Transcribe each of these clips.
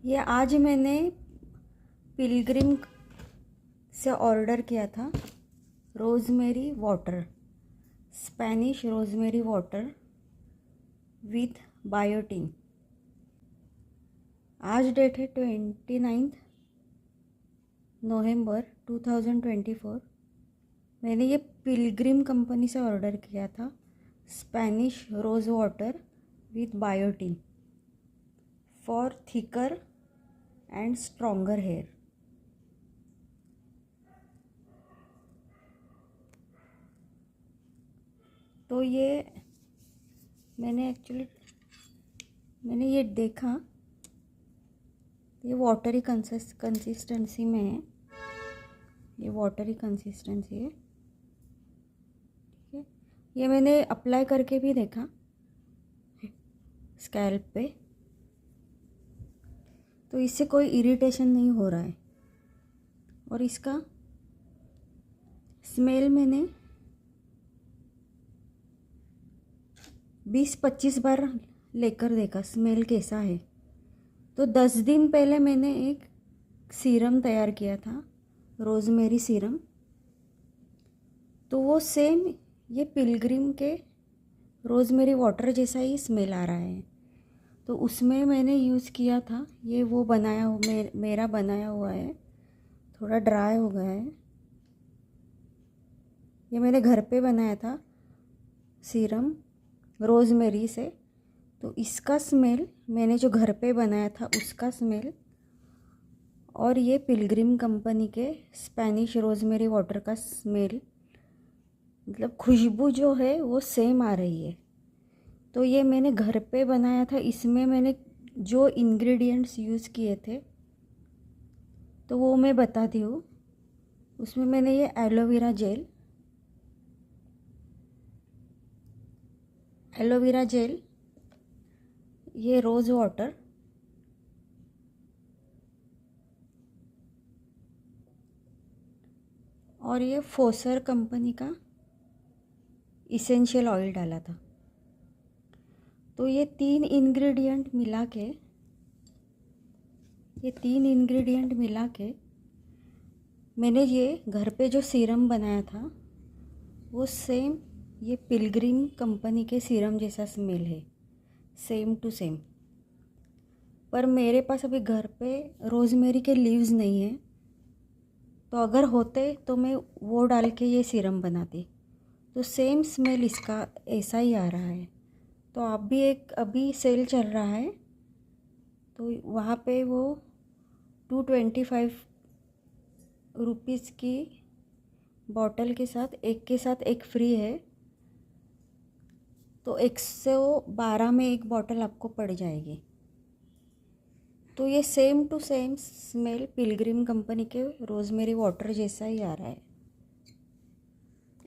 ये आज मैंने पिलग्रिम से ऑर्डर किया था rosemary water, Spanish rosemary water with biotin. आज डेट है 29 नवंबर 2024। मैंने ये पिलग्रिम कंपनी से ऑर्डर किया था Spanish rose water with biotin for thicker and stronger hair. तो ये मैंने ये देखा, ये वाटरी कंसिस्टेंसी में है, ये वाटरी कंसिस्टेंसी है। ठीक है, ये मैंने अप्लाई करके भी देखा स्कैल्प पे, तो इससे कोई इरिटेशन नहीं हो रहा है। और इसका स्मेल मैंने 20-25 बार लेकर देखा स्मेल कैसा है। तो 10 दिन पहले मैंने एक सीरम तैयार किया था, रोज़मेरी सीरम। तो वो सेम ये पिलग्रिम के रोज़मेरी वाटर जैसा ही स्मेल आ रहा है। तो उसमें मैंने यूज़ किया था, ये वो बनाया हो मेरा बनाया हुआ है, थोड़ा ड्राई हो गया है। ये मैंने घर पे बनाया था सीरम रोज़मेरी से। तो इसका स्मेल मैंने जो घर पे बनाया था उसका स्मेल और ये पिलग्रिम कंपनी के स्पेनिश रोज़मेरी वाटर का स्मेल, मतलब खुशबू जो है वो सेम आ रही है। तो ये मैंने घर पे बनाया था, इसमें मैंने जो इंग्रेडिएंट्स यूज़ किए थे तो वो मैं बताती हूँ। उसमें मैंने ये एलोवेरा जेल, ये रोज़ वाटर, और ये फोसर कंपनी का इसेंशियल ऑयल डाला था। तो ये तीन इंग्रेडिएंट मिला के मैंने ये घर पे जो सीरम बनाया था वो सेम ये पिलग्रिम कंपनी के सीरम जैसा स्मेल है, सेम टू सेम। पर मेरे पास अभी घर पे रोज़मेरी के लीव्स नहीं है, तो अगर होते तो मैं वो डाल के ये सीरम बनाती। तो सेम स्मेल इसका ऐसा ही आ रहा है। तो आप भी अभी सेल चल रहा है, तो वहाँ पे वो 225 रुपीज़ की बॉटल के साथ एक फ्री है। तो 112 में एक बॉटल आपको पड़ जाएगी। तो ये same to same smell Pilgrim company के रोज़मेरी वाटर जैसा ही आ रहा है।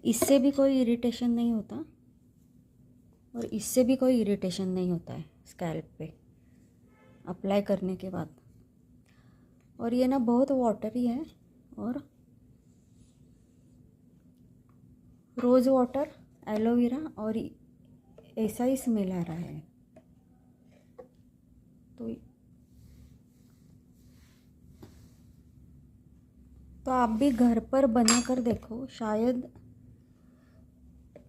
इससे भी कोई इरिटेशन नहीं होता और इससे भी कोई इरिटेशन नहीं होता है स्कैल्प पे अप्लाई करने के बाद। और ये ना बहुत वाटरी है और रोज़ वाटर, एलोवेरा और ऐसा ही स्मेल आ रहा है। तो आप भी घर पर बना कर देखो, शायद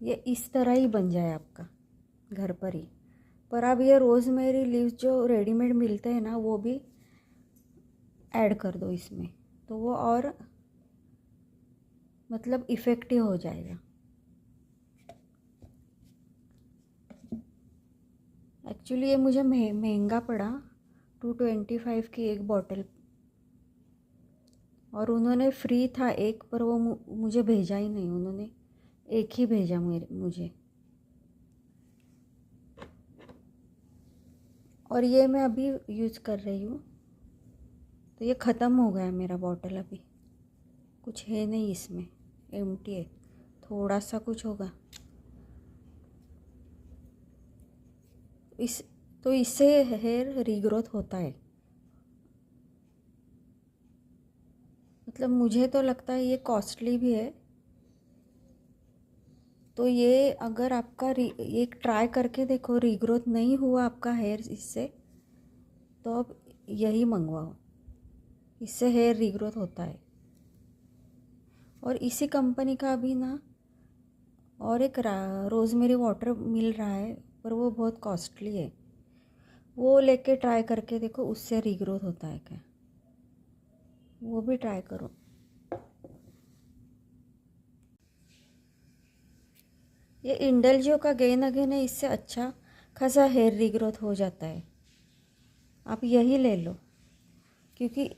ये इस तरह ही बन जाए आपका घर पर ही। पर अब ये रोज़मेरी लीव्स जो रेडीमेड मिलते हैं ना, वो भी ऐड कर दो इसमें, तो वो और मतलब इफ़ेक्टिव हो जाएगा। एक्चुअली ये मुझे महंगा पड़ा, 225 की एक बॉटल, और उन्होंने फ्री था एक, पर वो मुझे भेजा ही नहीं, उन्होंने एक ही भेजा मुझे। और ये मैं अभी यूज़ कर रही हूँ। तो ये ख़त्म हो गया मेरा बॉटल, अभी कुछ है नहीं इसमें, एम्प्टी है, थोड़ा सा कुछ होगा। तो इससे हेयर रीग्रोथ होता है। मतलब मुझे तो लगता है ये कॉस्टली भी है। तो ये अगर आपका एक ट्राई करके देखो, रीग्रोथ नहीं हुआ आपका हेयर इससे, तो अब यही मंगवाओ, इससे हेयर रीग्रोथ होता है। और इसी कंपनी का अभी ना और एक रोज़मेरी वाटर मिल रहा है, पर वो बहुत कॉस्टली है। वो लेके ट्राई करके देखो, उससे रीग्रोथ होता है क्या, वो भी ट्राई करो। ये इंडलजियो का गेन अगेन है, इससे अच्छा खासा हेयर रीग्रोथ हो जाता है। आप यही ले लो, क्योंकि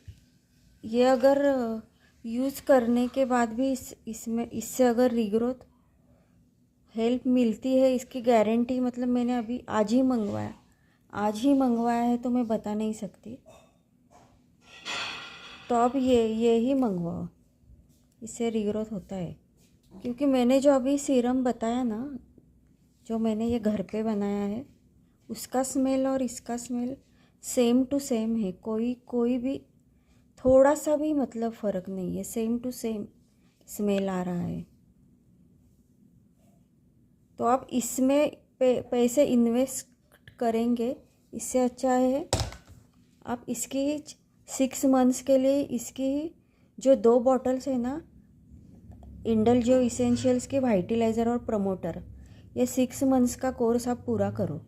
ये अगर यूज़ करने के बाद भी इससे अगर रीग्रोथ हेल्प मिलती है, इसकी गारंटी, मतलब मैंने अभी आज ही मंगवाया है, तो मैं बता नहीं सकती। तो आप ये ही मंगवाओ, इससे रीग्रोथ होता है। क्योंकि मैंने जो अभी सीरम बताया ना, जो मैंने ये घर पे बनाया है, उसका स्मेल और इसका स्मेल सेम टू सेम है। कोई भी थोड़ा सा भी मतलब फ़र्क नहीं है, सेम टू सेम स्मेल आ रहा है। तो आप इसमें पैसे इन्वेस्ट करेंगे, इससे अच्छा है आप इसकी 6 मंथ्स के लिए इसकी जो 2 बॉटल्स है ना, इंडलजियो इसेंशियल्स के वाइटलाइज़र और प्रमोटर, ये 6 मंथ्स का कोर्स आप पूरा करो।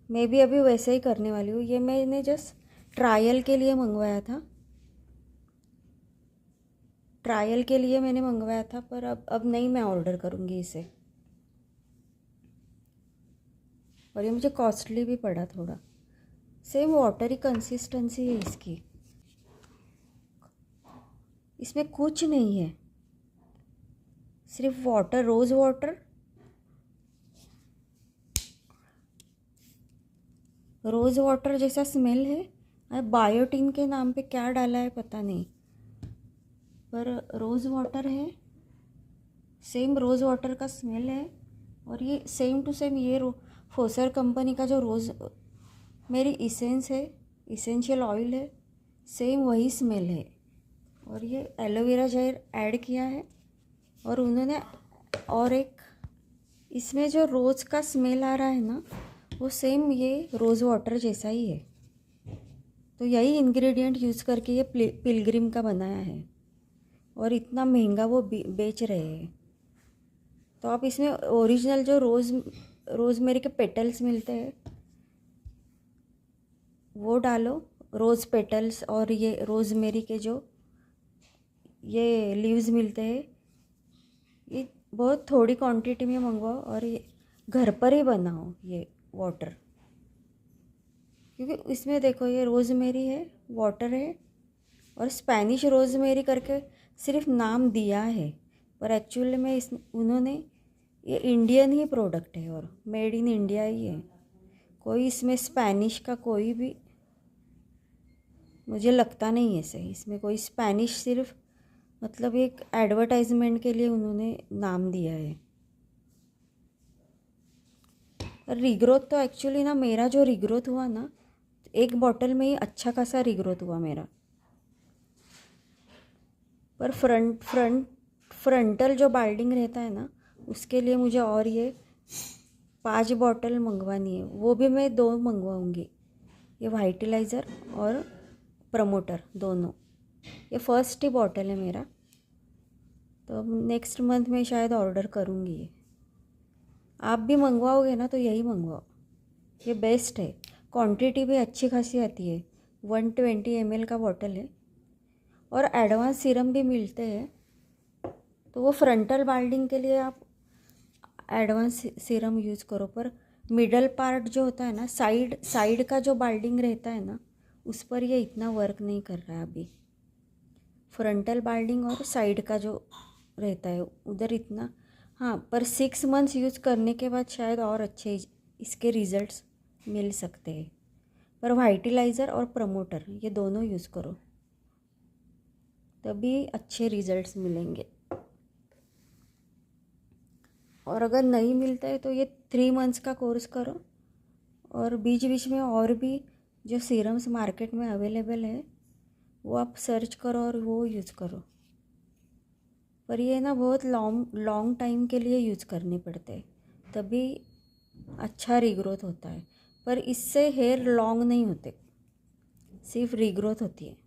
मैं भी अभी वैसे ही करने वाली हूँ। ये मैंने जस्ट ट्रायल के लिए मंगवाया था, मैंने मंगवाया था, पर अब नहीं मैं ऑर्डर करूँगी इसे। और ये मुझे कॉस्टली भी पड़ा थोड़ा। सेम वाटरी कंसिस्टेंसी है इसकी, इसमें कुछ नहीं है, सिर्फ वाटर, रोज़ वाटर जैसा स्मेल है। बायोटीन के नाम पे क्या डाला है पता नहीं, पर रोज़ वाटर है, सेम रोज़ वाटर का स्मेल है। और ये सेम टू सेम ये फोसर कंपनी का जो रोज़ मेरी इसेंशियल ऑयल है, सेम वही स्मेल है। और ये एलोवेरा जेल ऐड किया है, और उन्होंने और एक इसमें जो रोज़ का स्मेल आ रहा है ना, वो सेम ये रोज़ वाटर जैसा ही है। तो यही इंग्रेडिएंट यूज़ करके ये पिलग्रिम का बनाया है, और इतना महंगा वो बेच रहे हैं। तो आप इसमें ओरिजिनल जो रोज़मेरी के पेटल्स मिलते हैं वो डालो, रोज़ पेटल्स, और ये रोज़मेरी के जो ये लीव्स मिलते हैं, ये बहुत थोड़ी क्वांटिटी में मंगवाओ, और ये घर पर ही बनाओ ये वाटर। क्योंकि इसमें देखो, ये रोज़मेरी है, वाटर है, और स्पेनिश रोज़मेरी करके सिर्फ नाम दिया है, पर एक्चुअली में उन्होंने ये इंडियन ही प्रोडक्ट है और मेड इन इंडिया ही है। कोई इसमें स्पेनिश का कोई भी मुझे लगता नहीं है सही, इसमें कोई स्पेनिश, सिर्फ मतलब एक एडवर्टाइजमेंट के लिए उन्होंने नाम दिया है। रीग्रोथ तो एक्चुअली ना, मेरा जो रीग्रोथ हुआ ना, एक बॉटल में ही अच्छा खासा रीग्रोथ हुआ मेरा। पर फ्रंटल जो बाल्डिंग रहता है ना, उसके लिए मुझे और ये 5 बॉटल मंगवानी है। वो भी मैं 2 मंगवाऊँगी, ये वाइटलाइज़र और प्रमोटर दोनों। ये फर्स्ट ही बॉटल है मेरा, तो अब नेक्स्ट मंथ में शायद ऑर्डर करूँगी ये। आप भी मंगवाओगे ना तो यही मंगवाओ, ये बेस्ट है। क्वांटिटी भी अच्छी खासी आती है, 120 ml का बॉटल है, और एडवांस सीरम भी मिलते हैं। तो वो फ्रंटल बाल्डिंग के लिए आप एडवांस सीरम यूज़ करो, पर मिडल पार्ट जो होता है ना, साइड का जो बाल्डिंग रहता है ना, उस पर ये इतना वर्क नहीं कर रहा है अभी। फ्रंटल बाल्डिंग और साइड का जो रहता है उधर इतना, हाँ, पर 6 मंथ्स यूज़ करने के बाद शायद और अच्छे इसके रिज़ल्ट्स मिल सकते हैं। पर वाइटलाइज़र और प्रमोटर ये दोनों यूज़ करो, तभी अच्छे रिज़ल्ट्स मिलेंगे। और अगर नहीं मिलता है तो ये 3 मंथ्स का कोर्स करो, और बीच बीच में और भी जो सीरम्स मार्केट में अवेलेबल है वो आप सर्च करो और वो यूज़ करो। पर ये ना बहुत लॉन्ग टाइम के लिए यूज़ करने पड़ते हैं, तभी अच्छा रीग्रोथ होता है। पर इससे हेयर लॉन्ग नहीं होते, सिर्फ रीग्रोथ होती है।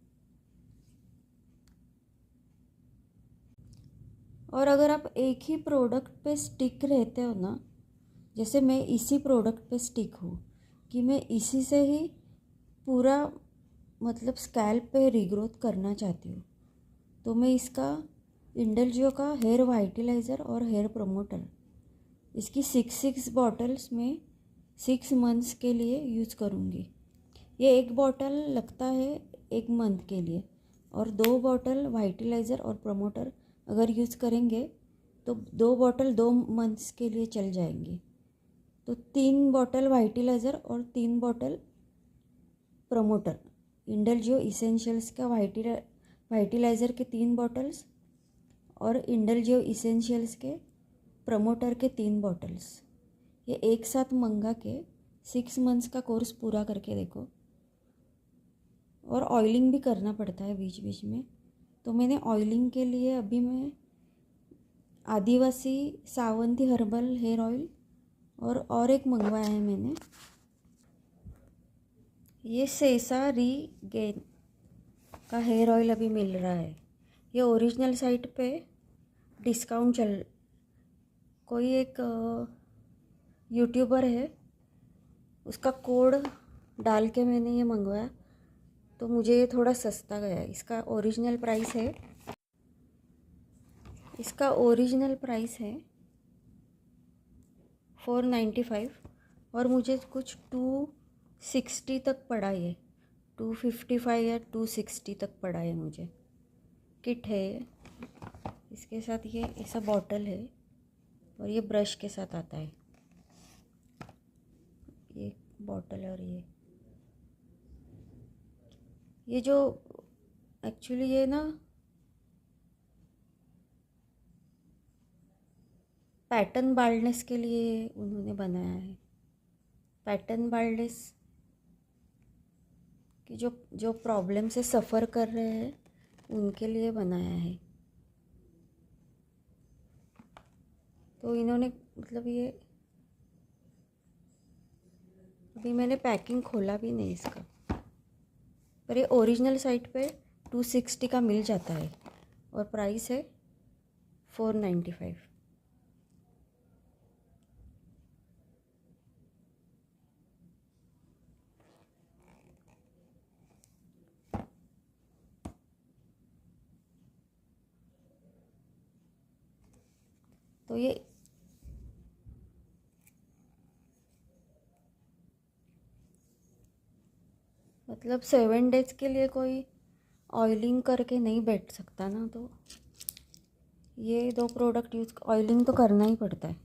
और अगर आप एक ही प्रोडक्ट पे स्टिक रहते हो ना, जैसे मैं इसी प्रोडक्ट पे स्टिक हूँ कि मैं इसी से ही पूरा मतलब स्कैल्प पे रीग्रोथ करना चाहती हूँ, तो मैं इसका इंडलजियो का हेयर वाइटलाइज़र और हेयर प्रमोटर, इसकी 6 बॉटल्स में 6 मंथ्स के लिए यूज़ करूँगी। ये एक बॉटल लगता है 1 मंथ के लिए, और 2 बॉटल वाइटलाइज़र और प्रमोटर अगर यूज़ करेंगे तो 2 बॉटल 2 मंथ्स के लिए चल जाएंगे। तो 3 बॉटल वाइटलाइज़र और 3 बॉटल प्रमोटर, इंडलजियो इसेंशियल्स का वाइटलाइज़र के 3 बॉटल्स और इंडलजियो इसेंशियल्स के प्रमोटर के 3 बॉटल्स, ये एक साथ मंगा के 6 मंथ्स का कोर्स पूरा करके देखो। और ऑयलिंग भी करना पड़ता है बीच बीच में, तो मैंने ऑयलिंग के लिए अभी मैं आदिवासी सावंती हर्बल हेयर ऑयल और एक मंगवाया है मैंने, ये सेसा रीगेन का हेयर ऑयल अभी मिल रहा है। ये ओरिजिनल साइट पे डिस्काउंट कोई एक यूट्यूबर है, उसका कोड डाल के मैंने ये मंगवाया, तो मुझे ये थोड़ा सस्ता गया। इसका ओरिजिनल प्राइस है 495, और मुझे कुछ 260 तक पड़ा, ये 255 या 260 तक पड़ा है मुझे। किट है ये, इसके साथ ये ऐसा बॉटल है और ये ब्रश के साथ आता है, ये बॉटल। और ये जो एक्चुअली ये ना पैटर्न बाल्डनेस के लिए उन्होंने बनाया है। पैटर्न बाल्डनेस की जो प्रॉब्लम से सफ़र कर रहे हैं उनके लिए बनाया है। तो इन्होंने मतलब ये अभी मैंने पैकिंग खोला भी नहीं इसका, पर ये ओरिजिनल साइट पे 260 का मिल जाता है और प्राइस है 495। तो ये मतलब 7 डेज के लिए कोई ऑयलिंग करके नहीं बैठ सकता ना, तो ये 2 प्रोडक्ट ऑयलिंग तो करना ही पड़ता है।